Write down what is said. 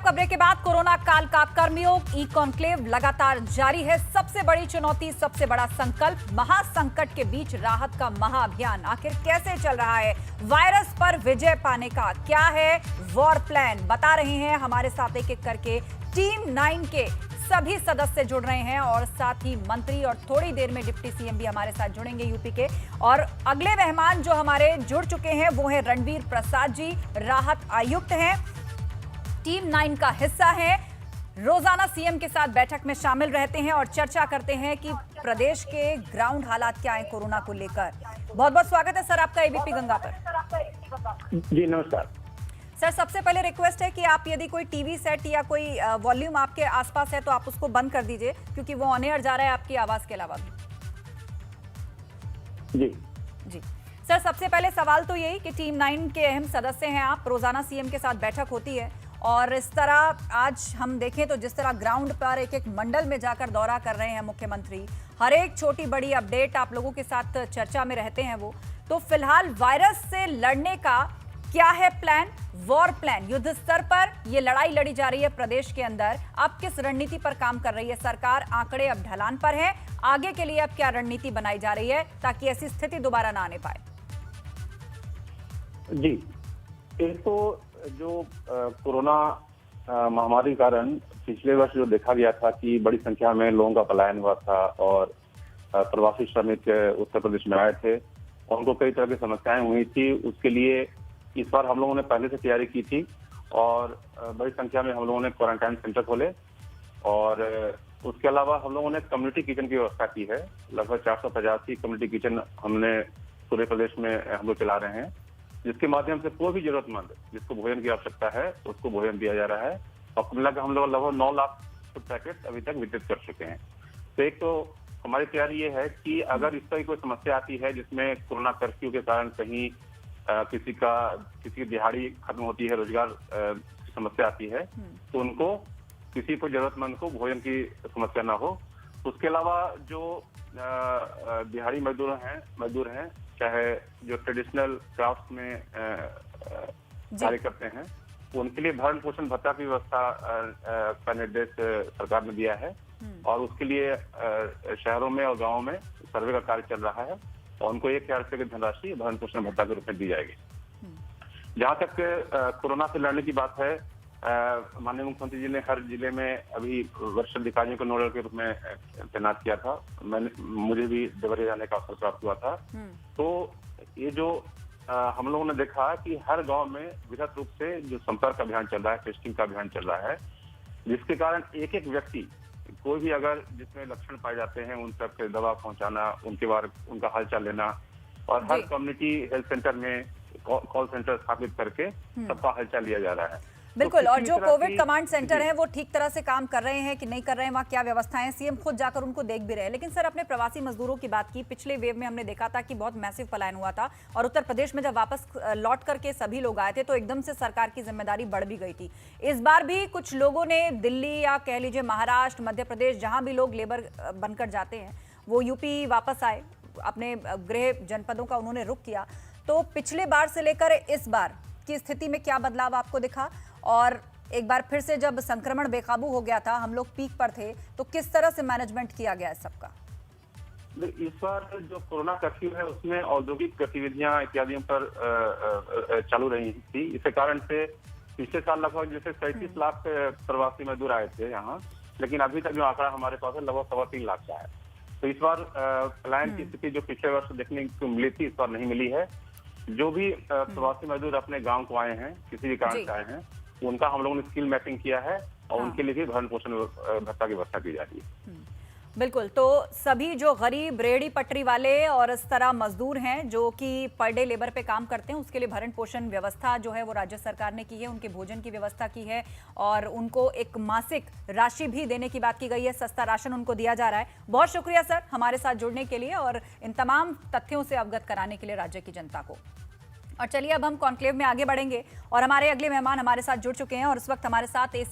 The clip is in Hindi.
खबरें के बाद कोरोना काल का कर्मयोग ई कॉन्क्लेव लगातार जारी है। सबसे बड़ी चुनौती, सबसे बड़ा संकल्प, महासंकट के बीच राहत का महाअभियान आखिर कैसे चल रहा है? वायरस पर विजय पाने का क्या है वॉर प्लान? बता रहे हैं हमारे साथ एक एक करके टीम 9 के सभी सदस्य जुड़ रहे हैं और साथ ही मंत्री, और थोड़ी देर में डिप्टी सीएम भी हमारे साथ जुड़ेंगे यूपी के। और अगले मेहमान जो हमारे जुड़ चुके हैं वो है रणवीर प्रसाद जी, राहत आयुक्त हैं, टीम 9 का हिस्सा है, रोजाना सीएम के साथ बैठक में शामिल रहते हैं और चर्चा करते हैं कि प्रदेश के ग्राउंड हालात क्या हैं कोरोना को लेकर। बहुत बहुत स्वागत है सर आपका एबीपी गंगा पर। जी नमस्कार सर, सबसे पहले रिक्वेस्ट है कि आप यदि कोई टीवी सेट या कोई वॉल्यूम आपके आसपास है तो आप उसको बंद कर दीजिए, क्योंकि वो ऑन एयर जा रहा है आपकी आवाज के अलावा भी। जी सर, सबसे पहले सवाल तो यही कि टीम 9 के अहम सदस्य हैं आप, रोजाना सीएम के साथ बैठक होती है और इस तरह आज हम देखें तो जिस तरह ग्राउंड पर एक एक मंडल में जाकर दौरा कर रहे हैं मुख्यमंत्री, हर एक छोटी बड़ी अपडेट आप लोगों के साथ चर्चा में रहते हैं वो, तो फिलहाल वायरस से लड़ने का क्या है प्लान, वॉर प्लान? युद्ध स्तर पर ये लड़ाई लड़ी जा रही है प्रदेश के अंदर, अब किस रणनीति पर काम कर रही है सरकार? आंकड़े अब ढलान पर है, आगे के लिए अब क्या रणनीति बनाई जा रही है ताकि ऐसी स्थिति दोबारा ना आने पाए? जी, एक तो जो कोरोना महामारी के कारण पिछले वर्ष जो देखा गया था कि बड़ी संख्या में लोगों का पलायन हुआ था और प्रवासी श्रमिक उत्तर प्रदेश में आए थे, उनको कई तरह की समस्याएं हुई थी। उसके लिए इस बार हम लोगों ने पहले से तैयारी की थी और बड़ी संख्या में हम लोगों ने क्वारंटाइन सेंटर खोले और उसके अलावा हम लोगों ने कम्युनिटी किचन की व्यवस्था की है। लगभग 485 कम्युनिटी किचन हमने पूरे प्रदेश में हम लोग चला रहे हैं, जिसके माध्यम से कोई भी जरूरतमंद जिसको भोजन की आवश्यकता है उसको भोजन दिया जा रहा है। और कुल मिलाकर हम लोग लगभग 9 लाख फूड पैकेट अभी तक वितरित कर चुके हैं। तो एक तो हमारी तैयारी ये है कि अगर इस तरह की कोई समस्या आती है जिसमें कोरोना कर्फ्यू के कारण कहीं किसी की दिहाड़ी खत्म होती है, रोजगार की समस्या आती है, तो उनको किसी को जरूरतमंद को भोजन की समस्या ना हो। उसके अलावा जो दिहाड़ी मजदूर हैं चाहे जो ट्रेडिशनल क्राफ्ट में कार्य करते हैं, उनके लिए भरण पोषण भत्ता की व्यवस्था का निर्देश सरकार ने दिया है और उसके लिए शहरों में और गांवों में सर्वे का कार्य चल रहा है और उनको 1,000 रुपये की धनराशि भरण पोषण भत्ता के रूप में दी जाएगी। जहां तक कोरोना से लड़ने की बात है, माननीय मुख्यमंत्री जी ने हर जिले में अभी वरिष्ठ अधिकारियों को नोडल के रूप में तैनात किया था। मुझे भी देवरिया जाने का अवसर प्राप्त हुआ था। तो ये जो हम लोगों ने देखा कि हर गांव में विधिवत रूप से जो संपर्क अभियान चल रहा है, टेस्टिंग का अभियान चल रहा है, जिसके कारण एक एक व्यक्ति कोई भी अगर जिसमें लक्षण पाए जाते हैं उन तक दवा पहुंचाना, उनका हालचाल लेना और हर कम्युनिटी हेल्थ सेंटर में कॉल सेंटर स्थापित करके सबका हालचाल लिया जा रहा है। बिल्कुल, और जो कोविड कमांड सेंटर है वो ठीक तरह से काम कर रहे हैं कि नहीं कर रहे हैं, वहाँ क्या व्यवस्थाएं हैं? सीएम खुद जाकर उनको देख भी रहे हैं। लेकिन सर, अपने प्रवासी मजदूरों की बात की, पिछले वेव में हमने देखा था कि बहुत मैसिव पलायन हुआ था और उत्तर प्रदेश में जब वापस लौट करके सभी लोग आए थे तो एकदम से सरकार की जिम्मेदारी बढ़ भी गई थी। इस बार भी कुछ लोगों ने दिल्ली या कह लीजिए महाराष्ट्र, मध्य प्रदेश, जहाँ भी लोग लेबर बनकर जाते हैं वो यूपी वापस आए, अपने गृह जनपदों का उन्होंने रुख किया। तो पिछले बार से लेकर इस बार की स्थिति में क्या बदलाव आपको दिखा? और एक बार फिर से जब संक्रमण बेकाबू हो गया था, हम लोग पीक पर थे, तो किस तरह से मैनेजमेंट किया गया है सबका? इस बार जो कोरोना कर्फ्यू है उसमें औद्योगिक गतिविधियां इत्यादियों पर चालू रही थी। इसके कारण से पिछले साल लगभग जैसे 37 लाख प्रवासी मजदूर आए थे यहाँ, लेकिन अभी तक जो आंकड़ा हमारे पास है लगभग 3.25 लाख का है। तो इस बार पलायन की स्थिति जो पिछले वर्ष देखने को मिली थी, इस बार नहीं मिली है। जो भी प्रवासी मजदूर अपने गाँव को आए हैं, किसी भी कारण से आए हैं, उनका हम लोगों ने स्किल मैपिंग किया है और उनके लिए भी भरण पोषण भत्ता की व्यवस्था की जा रही है। बिल्कुल, तो सभी जो गरीब रेहड़ी पटरी वाले और इस तरह मजदूर हैं जो कि पर डे लेबर पे काम करते हैं, उसके लिए भरण पोषण व्यवस्था जो है वो राज्य सरकार ने की है, उनके भोजन की व्यवस्था की है और उनको एक मासिक राशि भी देने की बात की गई है, सस्ता राशन उनको दिया जा रहा है। बहुत शुक्रिया सर हमारे साथ जुड़ने के लिए और इन तमाम तथ्यों से अवगत कराने के लिए राज्य की जनता को। और चलिए अब हम कॉन्क्लेव में आगे बढ़ेंगे और हमारे अगले मेहमान हमारे साथ जुड़ चुके हैं और इस वक्त हमारे साथ एसी